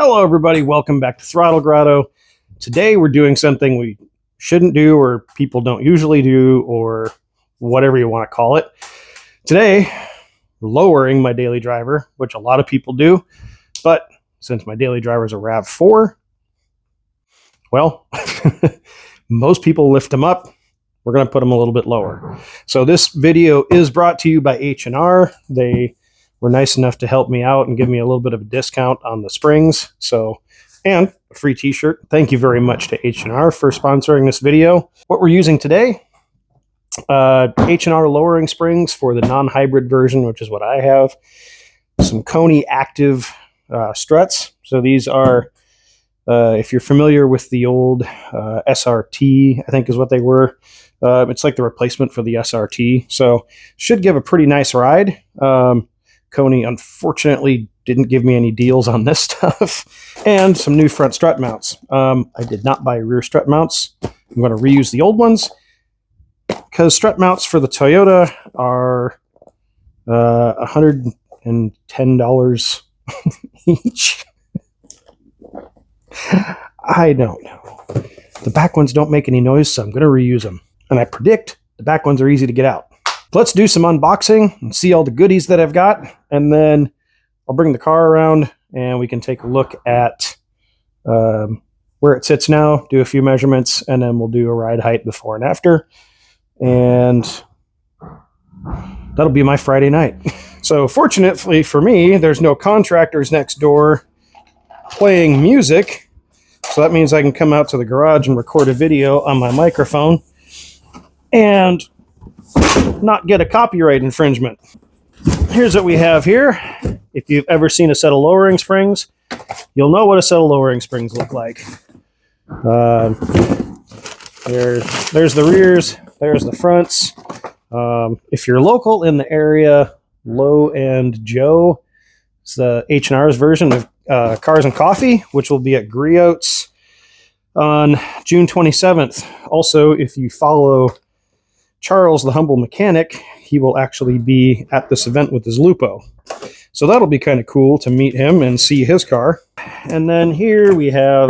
Hello everybody, welcome back to Throttle Grotto. Today we're doing something we shouldn't do, or people don't usually do, or whatever you want to call it. Today, we're lowering my daily driver, which a lot of people do, but since my daily driver is a RAV4, well, most people lift them up. We're going to put them a little bit lower. So this video is brought to you by H&R. They were nice enough to help me out and give me a little bit of a discount on the springs. And a free t-shirt. Thank you very much to H&R for sponsoring this video. What we're using today, H&R lowering springs for the non-hybrid version, which is what I have. Some KONI Active struts. So these are, if you're familiar with the old SRT, I think is what they were. It's like the replacement for the SRT. So should give a pretty nice ride. KONI unfortunately didn't give me any deals on this stuff. And some new front strut mounts. I did not buy rear strut mounts. I'm going to reuse the old ones because strut mounts for the Toyota are $110 each. I don't know. The back ones don't make any noise, so I'm going to reuse them. And I predict the back ones are easy to get out. Let's do some unboxing and see all the goodies that I've got, and then I'll bring the car around and we can take a look at where it sits now, do a few measurements, and then we'll do a ride height before and after. And that'll be my Friday night. So fortunately for me, there's no contractors next door playing music. So that means I can come out to the garage and record a video on my microphone and not get a copyright infringement. Here's what we have here. If you've ever seen a set of lowering springs, you'll know what a set of lowering springs look like. There's the rears, there's the fronts. If you're local in the area, Low and Joe, it's the H&R's version of Cars and Coffee, which will be at Griot's on June 27th. Also, if you follow Charles, the humble mechanic, he will actually be at this event with his Lupo. So that'll be kind of cool to meet him and see his car. And then here we have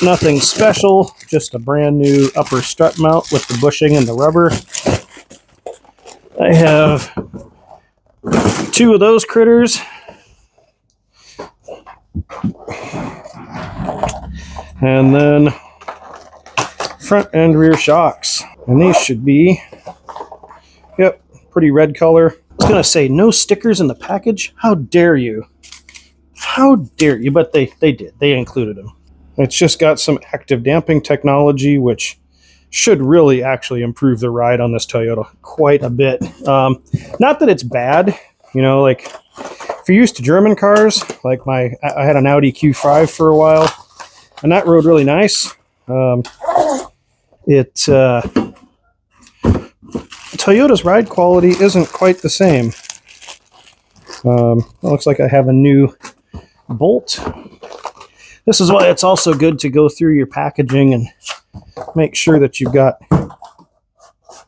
nothing special, just a brand new upper strut mount with the bushing and the rubber. I have two of those critters. And then front and rear shocks. And these should be, yep, pretty red color. I was going to say no stickers in the package. How dare you? How dare you? But they did. They included them. It's just got some active damping technology, which should really actually improve the ride on this Toyota quite a bit. Not that it's bad. You know, like if you're used to German cars, like I had an Audi Q5 for a while, and that rode really nice. Toyota's ride quality isn't quite the same. It looks like I have a new bolt. This is why it's also good to go through your packaging and make sure that you've got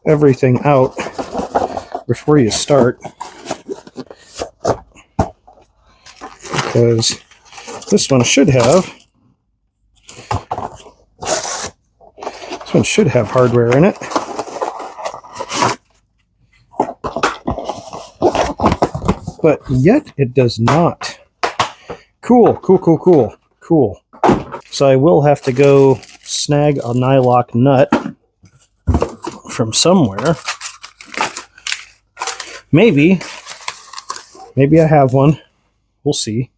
everything out before you start. Because this one should have hardware in it. But yet it does not. Cool. So I will have to go snag a nylock nut from somewhere. Maybe I have one. We'll see.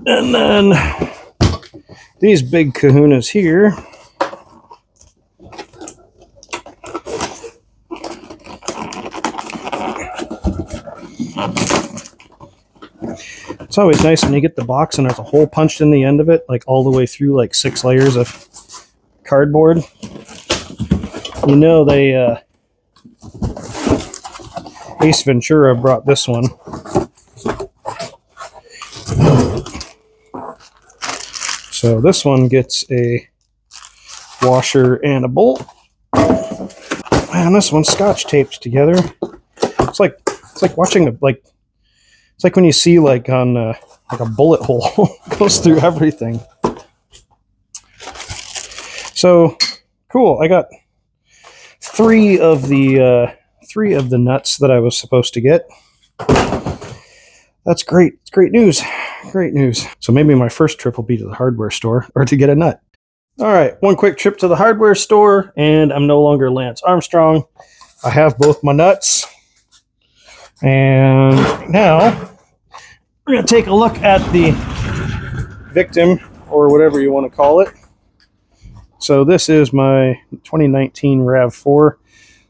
And then these big kahunas here. It's always nice when you get the box and there's a hole punched in the end of it, like all the way through, like 6 layers of cardboard. You know, they Ace Ventura brought this one. So this one gets a washer and a bolt. Man, this one's scotch taped together. It's like watching it's like when you see like on like a bullet hole goes through everything. So cool. I got three of the nuts that I was supposed to get. That's great. It's great news. Great news. So maybe my first trip will be to the hardware store or to get a nut. All right, one quick trip to the hardware store, and I'm no longer Lance Armstrong. I have both my nuts. And now we're going to take a look at the victim, or whatever you want to call it. So this is my 2019 RAV4.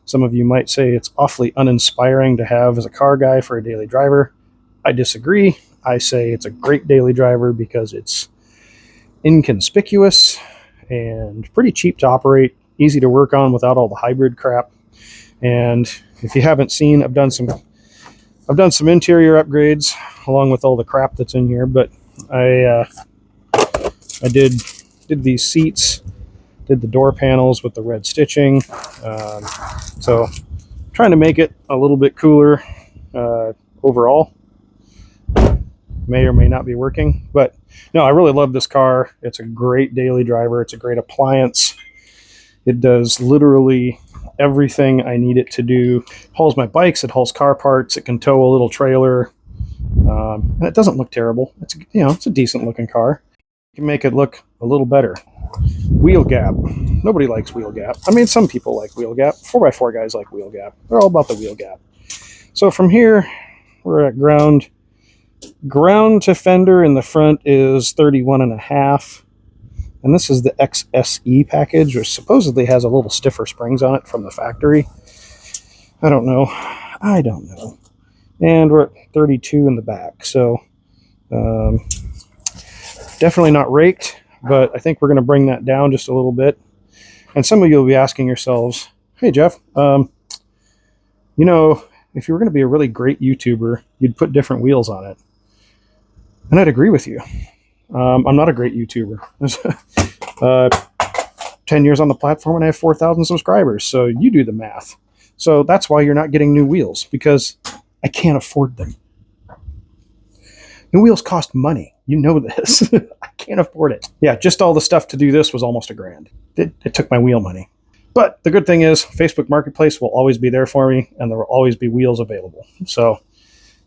Some of you might say it's awfully uninspiring to have as a car guy for a daily driver. I disagree. I say it's a great daily driver because it's inconspicuous and pretty cheap to operate, easy to work on without all the hybrid crap. And if you haven't seen, I've done some interior upgrades along with all the crap that's in here, but I did these seats, did the door panels with the red stitching. So trying to make it a little bit cooler overall. May or may not be working, but no, I really love this car. It's a great daily driver. It's a great appliance. It does literally everything I need it to do. It hauls my bikes, it hauls car parts, it can tow a little trailer, and it doesn't look terrible. It's a decent looking car. You can make it look a little better. Wheel gap. Nobody likes wheel gap. I mean, some people like wheel gap. 4x4 guys like wheel gap. They're all about the wheel gap. So from here, we're at ground. Ground to fender in the front is 31.5. And this is the XSE package, which supposedly has a little stiffer springs on it from the factory. I don't know. And we're at 32 in the back. So definitely not raked, but I think we're going to bring that down just a little bit. And some of you will be asking yourselves, hey, Jeff, if you were going to be a really great YouTuber, you'd put different wheels on it. And I'd agree with you. I'm not a great YouTuber. 10 years on the platform and I have 4,000 subscribers. So you do the math. So that's why you're not getting new wheels, because I can't afford them. New wheels cost money. You know this. I can't afford it. Yeah, just all the stuff to do this was almost $1,000. It took my wheel money. But the good thing is Facebook Marketplace will always be there for me, and there will always be wheels available. So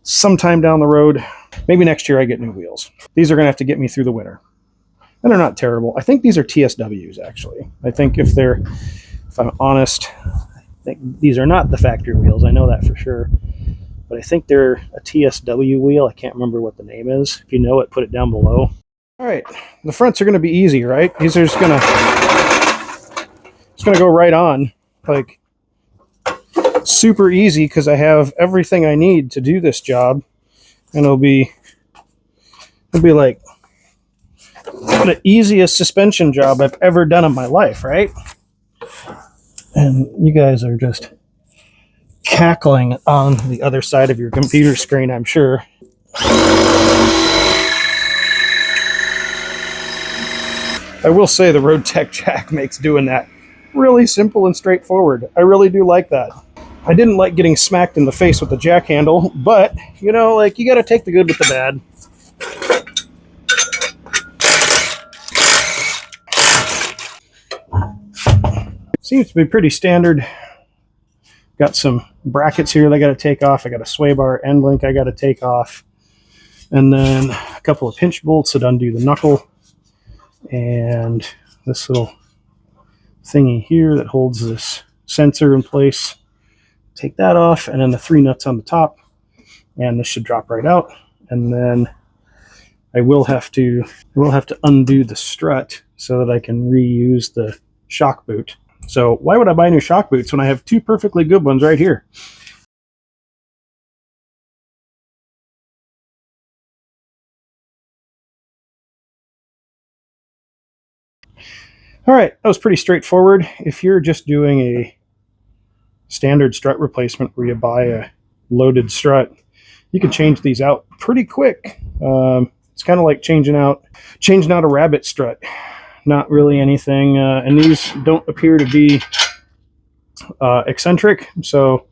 sometime down the road, maybe next year, I get new wheels. These are going to have to get me through the winter. And they're not terrible. I think these are TSWs, actually. I think if I'm honest, I think these are not the factory wheels. I know that for sure. But I think they're a TSW wheel. I can't remember what the name is. If you know it, put it down below. All right, the fronts are going to be easy, right? These are just going to go right on, like super easy, because I have everything I need to do this job, and it'll be like the easiest suspension job I've ever done in my life, right? And you guys are just cackling on the other side of your computer screen, I'm sure. I will say the Road Tech Jack makes doing that really simple and straightforward. I really do like that. I didn't like getting smacked in the face with the jack handle, but, you got to take the good with the bad. Seems to be pretty standard. Got some brackets here that I got to take off. I got a sway bar end link I got to take off. And then a couple of pinch bolts that undo the knuckle. And this little thingy here that holds this sensor in place. Take that off, and then the 3 nuts on the top. And this should drop right out. And then I will have to undo the strut so that I can reuse the shock boot. So why would I buy new shock boots when I have 2 perfectly good ones right here? All right, that was pretty straightforward. If you're just doing a standard strut replacement where you buy a loaded strut, you can change these out pretty quick. It's kind of like changing out a rabbit strut. Not really anything, and these don't appear to be eccentric, so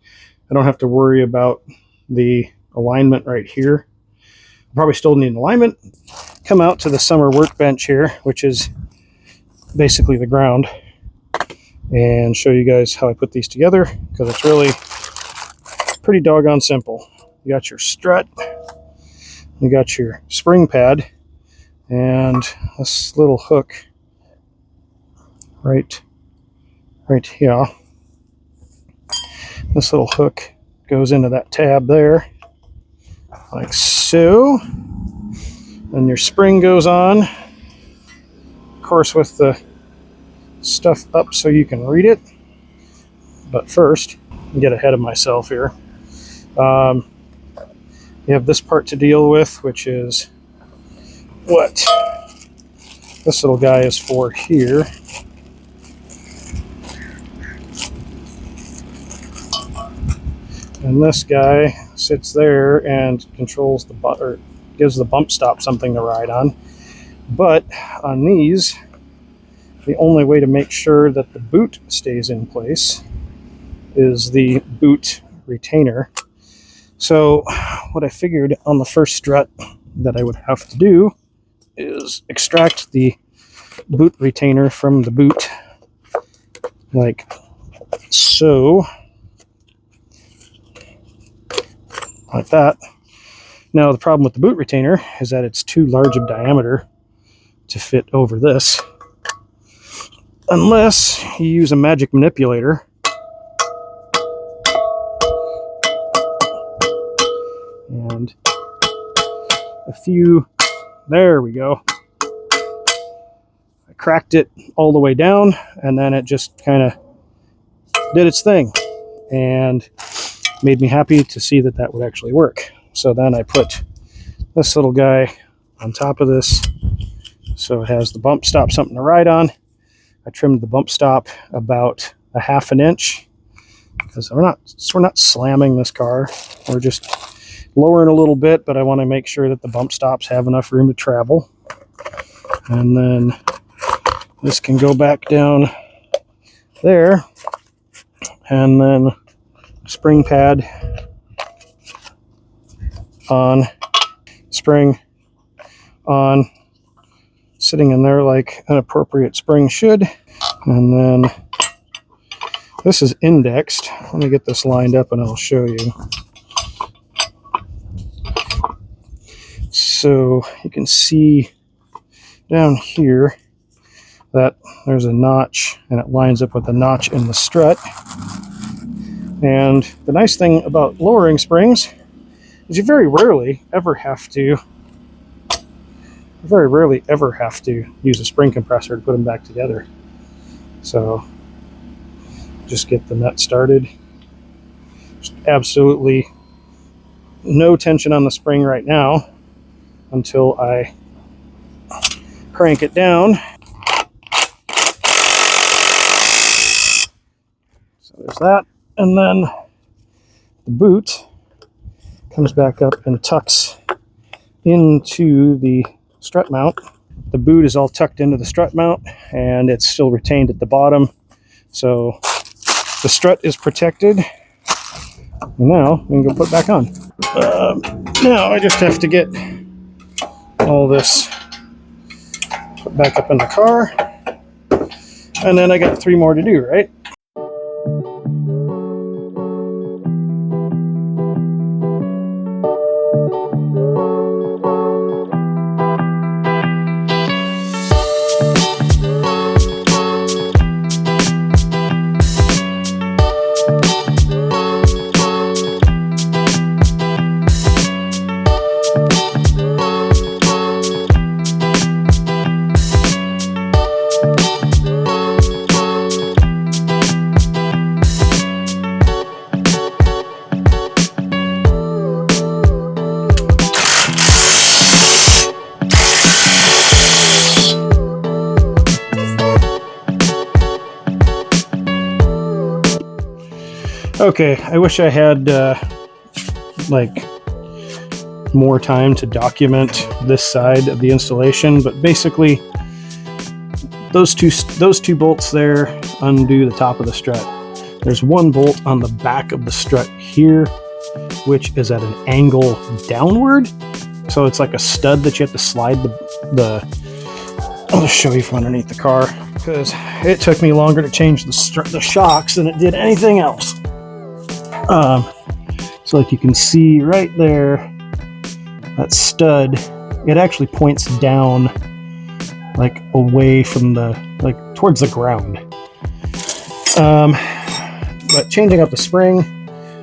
I don't have to worry about the alignment right here. probably still need an alignment. Come out to the summer workbench here, which is basically the ground, and show you guys how I put these together, because it's really pretty doggone simple. You got your strut, you got your spring pad, and this little hook right here. This little hook goes into that tab there, like so. Then your spring goes on, of course with the stuff up so you can read it. But first, get ahead of myself here. You have this part to deal with, which is what this little guy is for here. And this guy sits there and controls the or gives the bump stop something to ride on. But on these, the only way to make sure that the boot stays in place is the boot retainer. So what I figured on the first strut that I would have to do is extract the boot retainer from the boot, like so. Like that. Now the problem with the boot retainer is that it's too large of diameter to fit over this, unless you use a magic manipulator. And a few, there we go. I cracked it all the way down, and then it just kind of did its thing, and made me happy to see that that would actually work. So then I put this little guy on top of this, so it has the bump stop, something to ride on. I trimmed the bump stop about a ½ inch, because we're not slamming this car. We're just lowering a little bit, but I want to make sure that the bump stops have enough room to travel. And then this can go back down there, and then spring pad on, spring on, sitting in there like an appropriate spring should. And then this is indexed. Let me get this lined up and I'll show you. So you can see down here that there's a notch, and it lines up with the notch in the strut. And the nice thing about lowering springs is you very rarely ever have to use a spring compressor to put them back together. So just get the nut started. Just absolutely no tension on the spring right now until I crank it down. So there's that. And then the boot comes back up and tucks into the strut mount. The boot is all tucked into the strut mount, and it's still retained at the bottom. So the strut is protected. Now we can go put it back on. Now I just have to get all this put back up in the car. And then I got 3 more to do, right? Okay, I wish I had like more time to document this side of the installation, but basically those two bolts there undo the top of the strut. There's one bolt on the back of the strut here, which is at an angle downward, So it's like a stud that you have to slide I'll just show you from underneath the car, because it took me longer to change the shocks than it did anything else. So like you can see right there, that stud, it actually points down, like away from like towards the ground. But changing out the spring,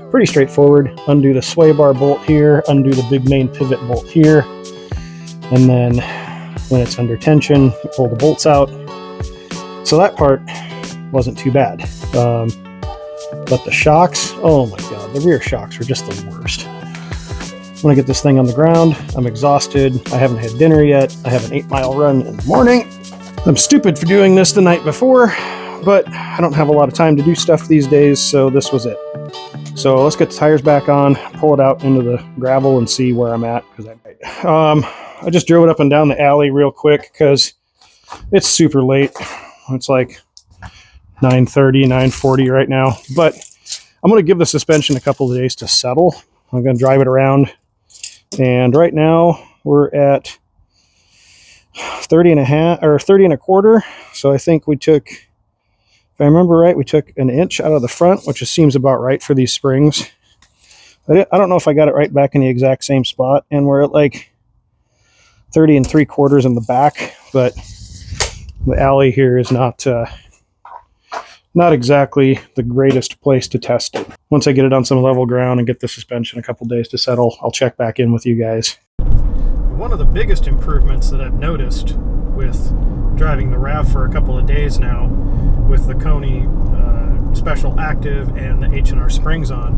pretty straightforward. Undo the sway bar bolt here, undo the big main pivot bolt here, and then when it's under tension, you pull the bolts out. So that part wasn't too bad. But the shocks, oh my god, the rear shocks were just the worst. When I get this thing on the ground, I'm exhausted. I haven't had dinner yet. I have an 8-mile run in the morning. I'm stupid for doing this the night before, but I don't have a lot of time to do stuff these days, so this was it. So let's get the tires back on, pull it out into the gravel and see where I'm at. I just drove it up and down the alley real quick because it's super late. It's like 9:30, 9:40 right now, but I'm going to give the suspension a couple of days to settle. I'm going to drive it around, and right now we're at 30 and a quarter. So I think we took, if I remember right, we took an inch out of the front, which seems about right for these springs. I don't know if I got it right back in the exact same spot, and we're at like 30 3/4 in the back, but the alley here is not exactly the greatest place to test it. Once I get it on some level ground and get the suspension a couple days to settle, I'll check back in with you guys. One of the biggest improvements that I've noticed with driving the RAV for a couple of days now, with the KONI Special Active and the H&R springs on,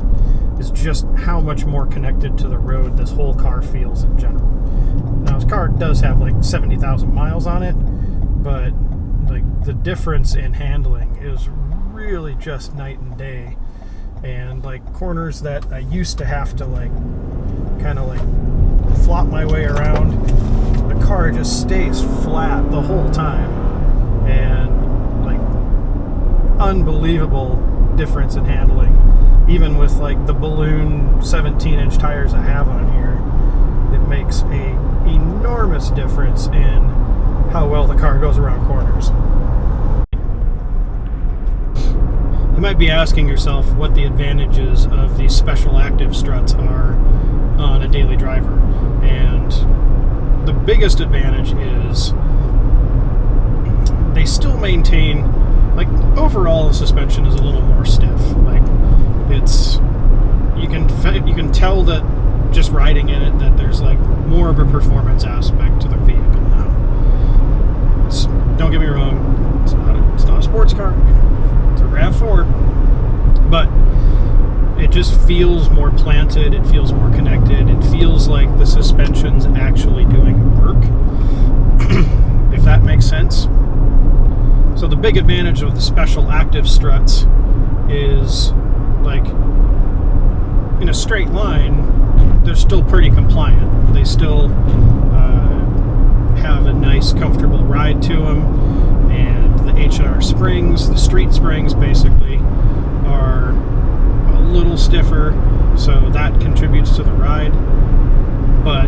is just how much more connected to the road this whole car feels in general. Now, this car does have like 70,000 miles on it, but like the difference in handling is really just night and day. And like corners that I used to have to like kind of like flop my way around, the car just stays flat the whole time, and like unbelievable difference in handling. Even with like the balloon 17-inch tires I have on here, it makes a enormous difference in how well the car goes around corners. You might be asking yourself what the advantages of these Special Active struts are on a daily driver. And the biggest advantage is they still maintain, like, overall the suspension is a little more stiff. Like, it's, you can tell that just riding in it that there's like more of a performance aspect to the vehicle now. Don't get me wrong, it's not a sports car. It's a RAV4, but it just feels more planted, it feels more connected, it feels like the suspension's actually doing work, if that makes sense. So the big advantage of the Special Active struts is, like, in a straight line, they're still pretty compliant. They still have a nice, comfortable ride to them, and the H&R springs, the street springs basically, are a little stiffer, so that contributes to the ride. But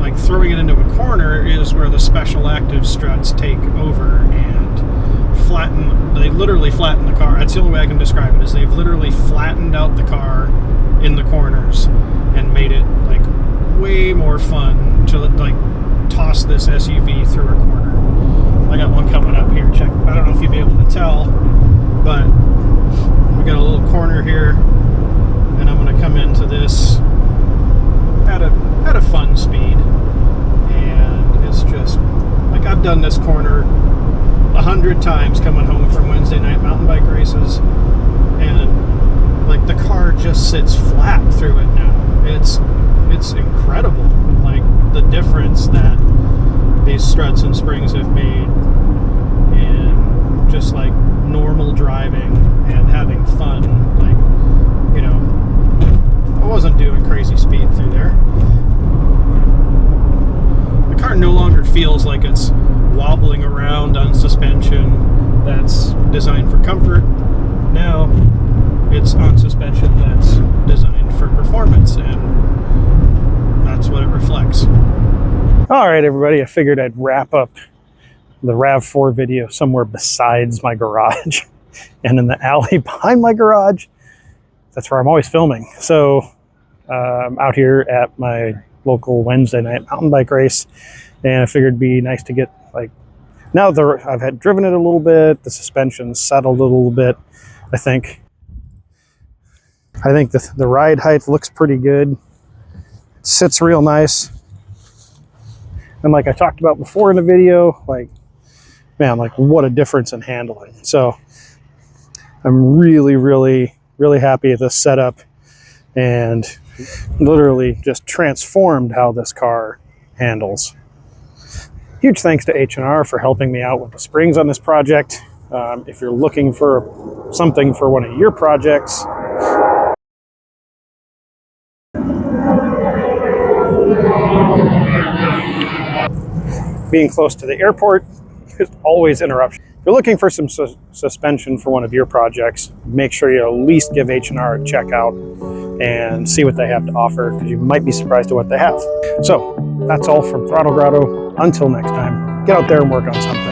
like throwing it into a corner is where the Special Active struts take over and flatten. They literally flatten the car. That's the only way I can describe it, is they've literally flattened out the car in the corners and made it like way more fun to like toss this SUV through a corner. I got one coming up here. Check. I don't know if you'll be able to tell, but we got a little corner here, and I'm going to come into this at a fun speed, and it's just like I've done this corner 100 times coming home from Wednesday night mountain bike races, and like the car just sits flat through it now. It's incredible, like the difference that these struts and springs have made in just like normal driving and having fun. Like, you know, I wasn't doing crazy speed through there. The car no longer feels like it's wobbling around on suspension that's designed for comfort. Now it's on suspension that's designed for performance, and that's what it reflects. All right, everybody, I figured I'd wrap up the RAV4 video somewhere besides my garage and in the alley behind my garage. That's where I'm always filming. So I'm out here at my local Wednesday night mountain bike race, and I figured it'd be nice to get, like, now that I've had driven it a little bit, the suspension's settled a little bit. I think the ride height looks pretty good. It sits real nice. And like I talked about before in the video, like, man, like, what a difference in handling. So I'm really, really, really happy with this setup, and literally just transformed how this car handles. Huge thanks to H&R for helping me out with the springs on this project. If you're looking for something for one of your projects, being close to the airport is always interruption. If you're looking for some suspension for one of your projects, make sure you at least give H&R a check out and see what they have to offer, because you might be surprised at what they have. So that's all from Throttle Grotto. Until next time, get out there and work on something.